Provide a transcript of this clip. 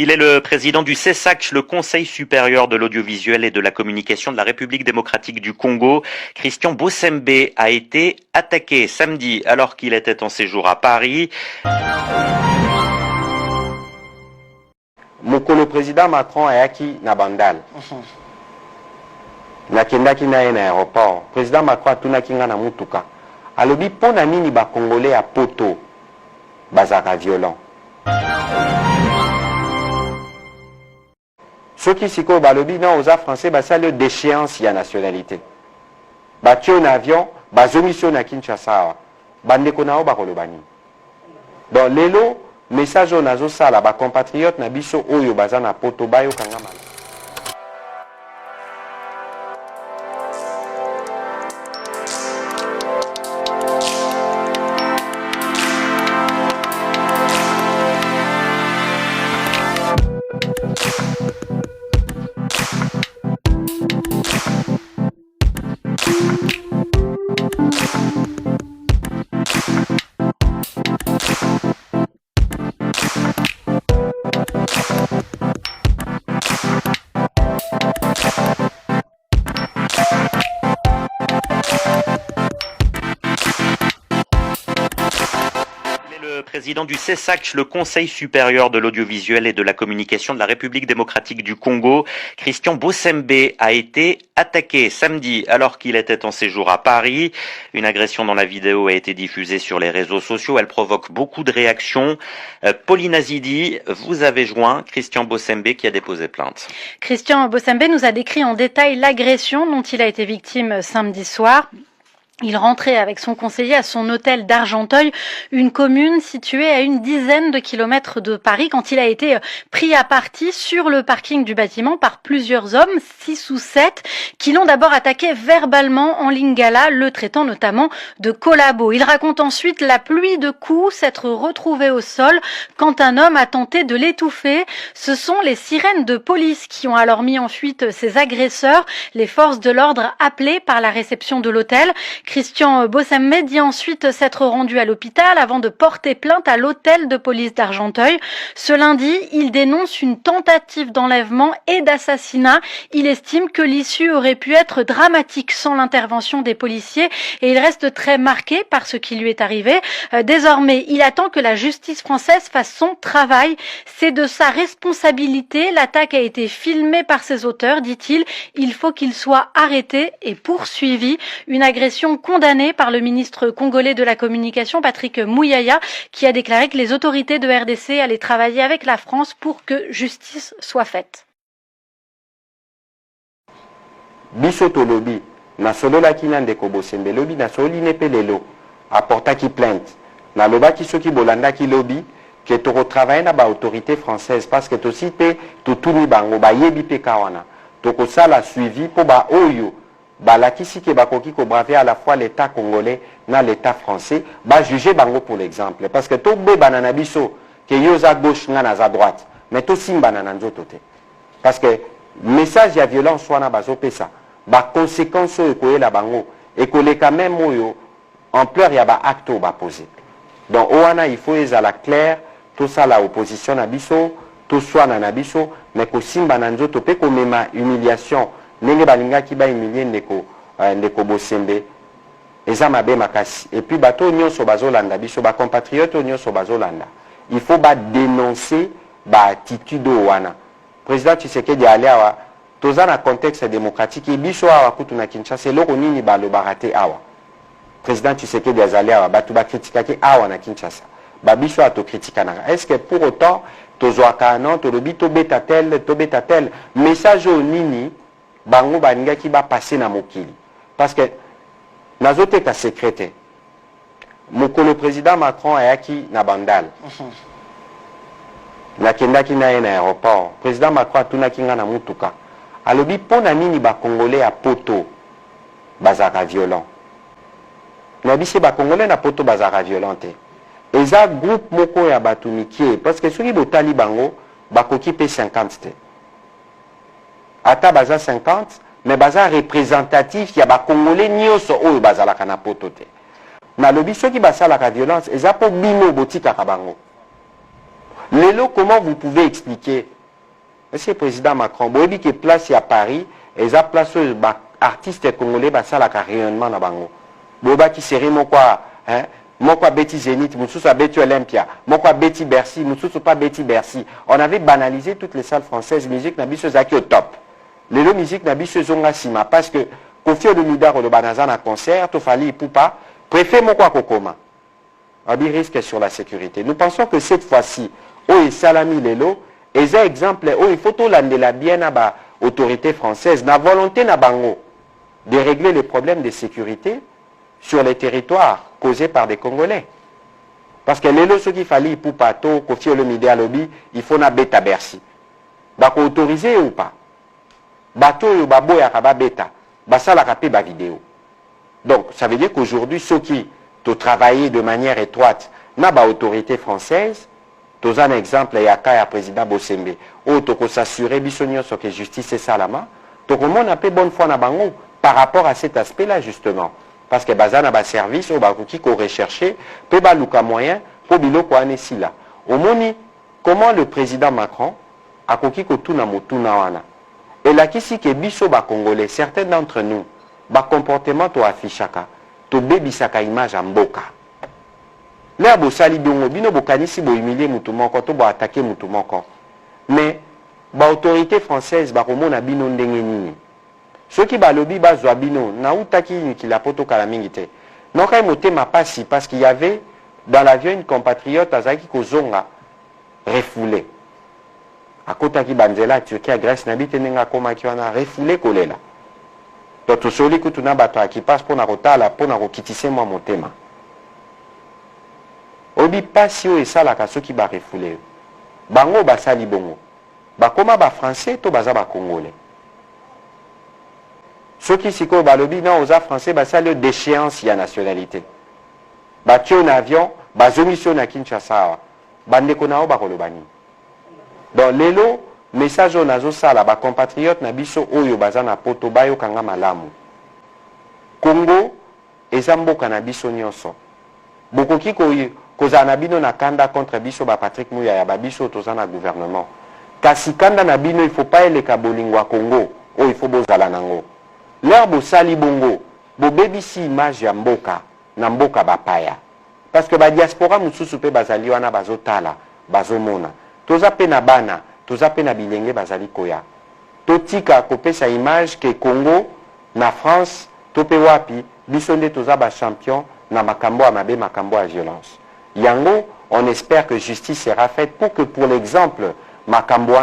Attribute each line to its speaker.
Speaker 1: Il est le président du CESAC, le Conseil supérieur de l'audiovisuel et de la communication de la République démocratique du Congo. Christian Bossembe a été attaqué samedi alors qu'il était en séjour à Paris.
Speaker 2: Le président Macron ayaki na bandal. Nakendaki na ye na aéroport. Président Macron atunaki nga na mutuka. Alobi pona nini ba Congolais à poto bazaka violent. Ceux qui s'y balobi non aux français basali déchéance ya nationalité. Batio na avion, bazomission na Kinshasa. Bandeko nao bakolobani. Donc lelo message au nazo sala ba compatriotes na biso oyo bazana poto bayo kangama.
Speaker 1: Président du CESAC, le Conseil supérieur de l'audiovisuel et de la communication de la République démocratique du Congo, Christian Bossembe a été attaqué samedi alors qu'il était en séjour à Paris. Une agression dont la vidéo a été diffusée sur les réseaux sociaux. Elle provoque beaucoup de réactions. Pauline Azidi, vous avez joint Christian Bossembe qui a déposé plainte.
Speaker 3: Christian Bossembe nous a décrit en détail l'agression dont il a été victime samedi soir. Il rentrait avec son conseiller à son hôtel d'Argenteuil, une commune située à une dizaine de kilomètres de Paris, quand il a été pris à partie sur le parking du bâtiment par plusieurs hommes, 6 ou 7, qui l'ont d'abord attaqué verbalement en lingala, le traitant notamment de collabo. Il raconte ensuite la pluie de coups, s'être retrouvé au sol quand un homme a tenté de l'étouffer. Ce sont les sirènes de police qui ont alors mis en fuite ces agresseurs, les forces de l'ordre appelées par la réception de l'hôtel. Christian Bossembe dit ensuite s'être rendu à l'hôpital avant de porter plainte à l'hôtel de police d'Argenteuil. Ce lundi, il dénonce une tentative d'enlèvement et d'assassinat. Il estime que l'issue aurait pu être dramatique sans l'intervention des policiers et il reste très marqué par ce qui lui est arrivé. Désormais, il attend que la justice française fasse son travail. C'est de sa responsabilité. L'attaque a été filmée par ses auteurs, dit-il. Il faut qu'il soit arrêté et poursuivi. Une agression condamné par le ministre congolais de la communication, Patrick Mouyaya, qui a déclaré que les autorités de RDC allaient travailler avec la France pour que justice soit faite.
Speaker 2: Biso tolobi na solola kina ndeko Bossembe lobi na soli nepelelo apporta ki plainte na loba ki soki bolanda ki lobi que to retravailler na ba autorité française parce que to cité to tuni bango ba yebi pe kawana to ko sala suivi po ba oyo balakisi ke bakoki ko braver à la fois l'état congolais na l'état français ba juger bango pour l'exemple parce que to be banana biso ke yoza gauche nga na za droite mais to simba na nzoto te parce que message ya violence wana bazo pesa ba conséquences ko la bango et ko le quand même oyo ampleur ya ba acte ba poser donc owana il faut ezala clair tout ça la opposition na biso to swana na biso mais ko simba na nzoto pe ko mema humiliation ndenge balingaki ba humilier ndeko Bossembe eza mabe makasi et puis bato nyonso bazolanda biso ba compatriotes nyonso bazolanda il faut ba dénoncer ba attitude wana président Tshisekedi aliawa toza na contexte démocratique et biso awa kutu na Kinshasa eloko nini balobaka te awa président Tshisekedi azali awa bato ba critiquaki awa na Kinshasa ba biso ato critiquanaka est-ce que pour autant tozwaka non tolobi tobeta tel message au nini bango balingaki ba passer na mokili parce que nazoteka secrétaire mokolo président Macron ayaki na bandal nakendaki na ye na aéroport président Macron atunaki nga na mutuka alobi pona nini ba Congolais à poto bazaka violent na bisi ba Congolais na poto bazaka violente eza groupe moko ya batu mikie parce que soki botali bango bakoki pe 50 te ata baza 50 mais baza représentatif ya ba Congolais nyonso oyo bazalaka na poto te na lobi soki basalaka violence eza po bino botikaka bango Lelo, comment vous pouvez expliquer, Monsieur le Président Macron, vous avez que place à Paris, et ça place aux artistes congolais, ça la rayonnement na bango. Boba qui serait mon quoi, hein? Moi quoi Betty Zénith, Moussous a Betty Olympia, moi quoi Betty Bercy, Moussous pas Betty Bercy. On avait banalisé toutes les salles françaises, musique n'a biso zaki au top. Lelo musique n'a biso zonga sima, parce que Kofi Olomide le banazan à concert, Tofali Poupa, préfère mon quoi Kokoma. Il risque sur la sécurité. Nous pensons que cette fois-ci, et Salami Lelo, et un exemple, il faut tout l'andela bien à l'autorité française, la volonté na bango de régler les problèmes de sécurité sur les territoires causés par des Congolais. Parce que Lelo, ce qu'il fallait pour Pato, Kofi Olomide à lobby, il faut na bêta Bercy. Bah, autoriser ou pas? Bateau ou babo ya kaba bêta. Bah, ça la rapé ba vidéo. Donc, ça veut dire qu'aujourd'hui, ceux qui ont travaillé de manière étroite na ba autorité française, tous un exemple, il y a un président Bosembe, où tu s'assurer bisognoso que justice est salama, tu monde un peu bonne foi na bango par rapport à cet aspect-là justement, parce que bazana ba service, au bakuki ko recherché, peut ba luka moyen pour biloko anesi là. Au moni, comment le président Macron a koki ko tuna motuna wana. Et là kisi ke biso ba congolais, certains d'entre nous, ba comportement to affichaka, to bebisaka image en mboka. Là, vous sali bongo, bino bokanisi bo humilier mutu moko, to bo attaquer mutu moko. Mais, ba autorité française, ba komona bino ndenge nini. Ceux qui ba lobi ba zwa bino, na utaki ki la poto kala mingite. Non kay moté ma passi, parce qu'il y avait dans l'avion une compatriote azaki kozonga refoulé. A kota ki banzela Turquie, Grèce, nabite nenga koma ki wana refoulé kolela. Donc, tout soli kutuna bato qui passe pour na rotala, pour na rokitise moi motema. Obi pasi o esalaka soki ba refoulé. Bango basali bongo. Bakoma ba français to baza ba congolais. Soki siko balobi na oza français basali déchéance ya nationalité. Batio na avion, bazomission na Kinshasa. Bandeko na o bakolobani. Donc lelo message o nazo sala ba compatriote na biso oyo baza na poto bayo kanga malamu. Congo eza mboka na biso nyonso. Bokoki kozana bino na kanda contre biso ba Patrick Mouya ya babiso tozana gouvernement. Kasi kanda na bino il faut pas eleka bolingwa Congo, o il faut bozala nango. L'air bo sali bongo, bo bebisi image ya mboka na mboka bapaya. Parce que ba diaspora mususu pe bazali wana bazotala, bazomona. Toza pe na bana, toza pe na bilenge bazali koya. Totika kopesa image ke Congo na France tope wapi biso nde toza ba champion na makambo à mabe makambo à violence. Yango, on espère que justice sera faite pour que, pour l'exemple, makambo